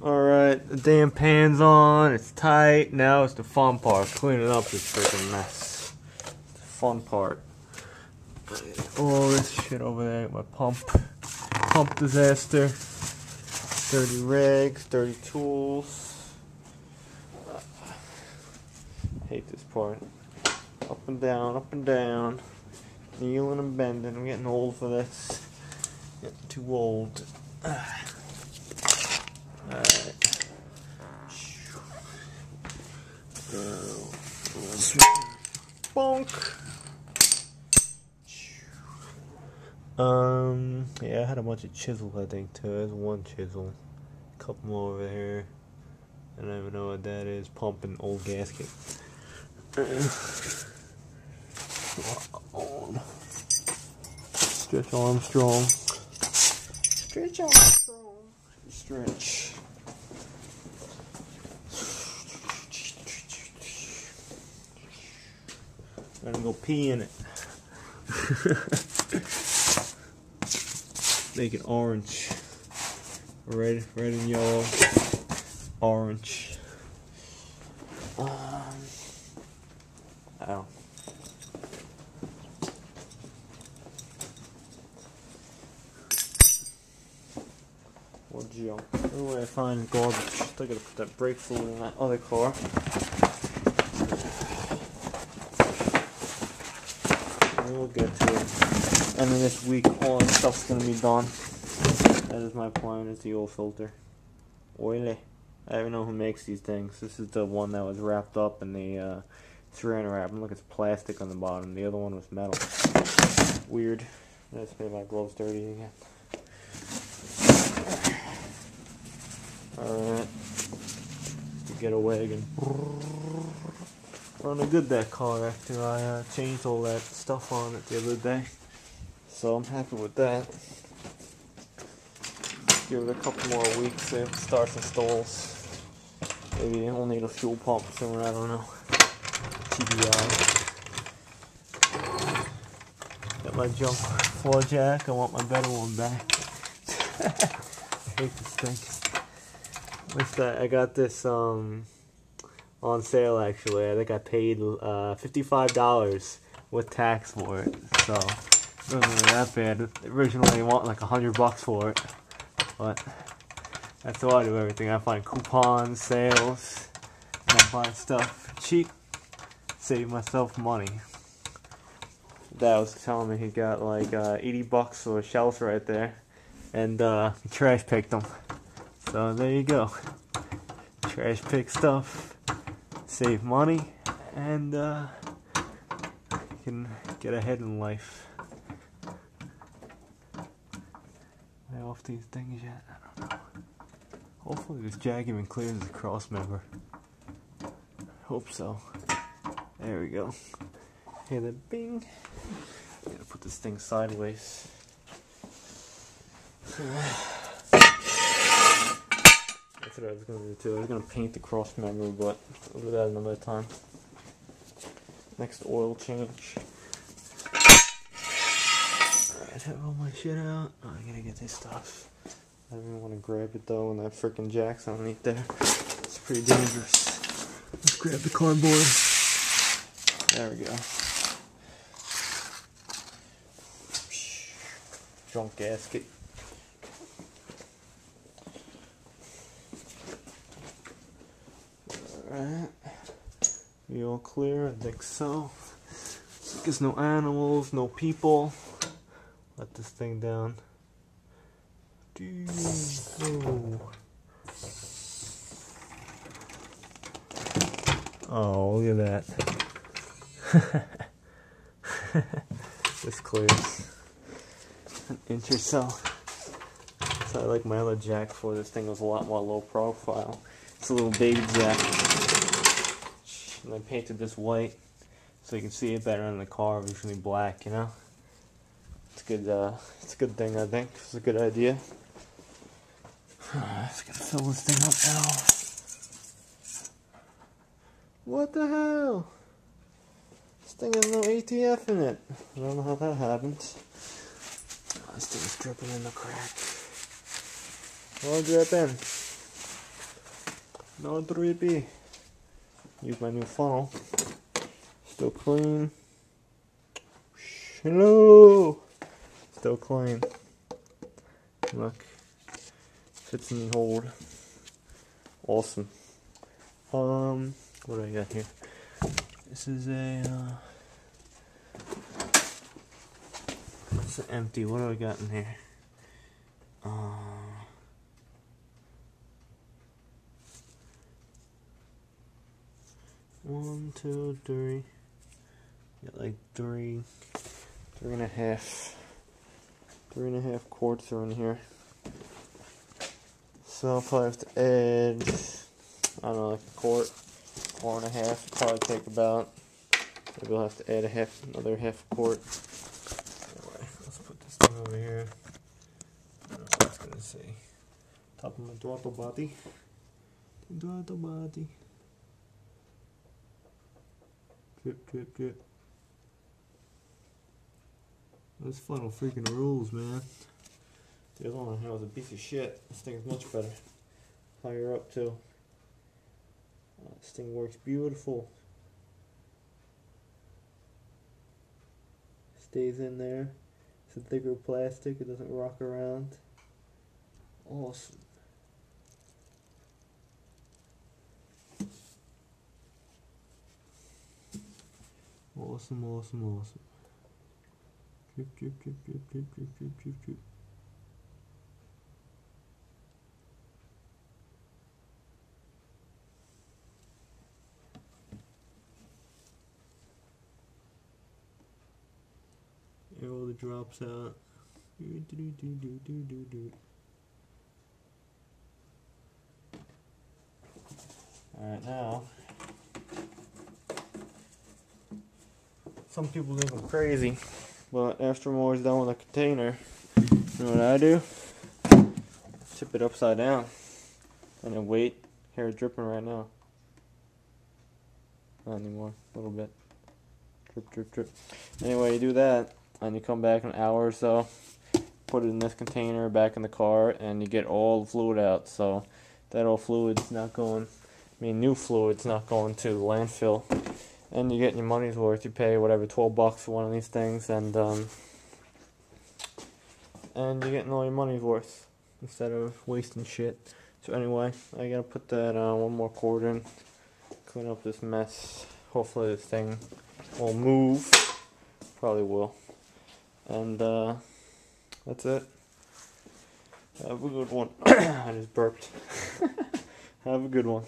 Alright, the damn pan's on, it's tight. Now it's the fun part, cleaning up this freaking mess. The fun part. All this shit over there, my pump disaster. Dirty rags, dirty tools. Hate this part. Up and down. Kneeling and bending. I'm getting old for this. Getting too old. Alright. Bonk. Yeah, I had a bunch of chisels, I think, too. There's one chisel. A couple more over here. I don't even know what that is. Pumping old gasket. Stretch Armstrong. Stretch Armstrong. Stretch. I'm gonna go pee in it. Make it orange. Red and yellow. Orange. Ow. More junk. Where do I find garbage? Still gotta put that brake fluid in that other car. We'll get to it. And then this week, all this stuff's gonna be done. That is my plan. It's the oil filter. Oily. I don't even know who makes these things. This is the one that was wrapped up in the saran wrap. Look, it's plastic on the bottom. The other one was metal. Weird. I just made my gloves dirty again. Alright. Get a wagon. Running good, that car, after I changed all that stuff on it the other day. So I'm happy with that. Give it a couple more weeks, see if it starts and stalls. Maybe we'll need a fuel pump soon, I don't know. TBI. Got my junk floor jack, I want my better one back. I hate this thing. What's that? I got this on sale, actually. I think I paid $55 with tax for it, so it wasn't really that bad. Originally I want like $100 for it, but that's how I do everything. I find coupons, sales, and I buy stuff cheap, save myself money. Dad was telling me he got like $80 for shelves right there, and he trash picked them. So there you go. Trash pick stuff, save money, and you can get ahead in life. Am I off these things yet? I don't know. Hopefully this jag even clears the cross member. Hope so. There we go. Hear that bing? Gotta put this thing sideways. That's what I was going to do too. I was going to paint the cross member, but we'll do that another time. Next oil change. Alright, have all my shit out. Oh, I gotta get this stuff. I don't even want to grab it though when that freaking jack's underneath there. It's pretty dangerous. Let's grab the cardboard. There we go. Junk gasket. Alright. You all clear? I think so. There's no animals, no people. Let this thing down. Oh, look at that. This clears an inch or so. So I like my other jack for. This thing was a lot more low profile. It's a little baby jack. And I painted this white so you can see it better in the car, usually black, you know? It's good, it's a good thing, I think. It's a good idea. Just gotta fill this thing up now. What the hell? This thing has no ATF in it. I don't know how that happens. Oh, this thing is dripping in the crack. Well, drip in. No drippy. Use my new funnel. Still clean. Hello. Still clean. Look. Fits in the hold. Awesome. What do I got here? This is a it's empty. What do I got in here? 1, 2, 3. Got like 3.5 quarts are in here. So I'll probably have to add, I don't know, like a quart, 4.5. Probably take about, maybe I'll have to add another half quart. Anyway, let's put this thing over here. I don't know what I was gonna say. Top of my throttle body. Throttle body. Drip, drip, drip. This funnel freaking rules, man. The other one I had was a piece of shit. This thing is much better. Higher up too. This thing works beautiful. Stays in there. It's a thicker plastic. It doesn't rock around. Awesome. Awesome, awesome, awesome. Drip, drip, drip, drip, drip, drip, drip, drip, drip. Air all the drops out. Alright, now, some people think I'm crazy, but after I'm always done with a container, you know what I do? Tip it upside down, and then wait. Hair is dripping right now. Not anymore, a little bit. Drip, drip, drip. Anyway, you do that, and you come back in an hour or so, put it in this container back in the car, and you get all the fluid out. So that old fluid's not going, new fluid's not going to the landfill. And you're getting your money's worth. You pay whatever, $12 for one of these things, and you're getting all your money's worth instead of wasting shit. So anyway, I gotta put that one more quart in, clean up this mess. Hopefully this thing will move. Probably will. And that's it. Have a good one. I just burped. Have a good one.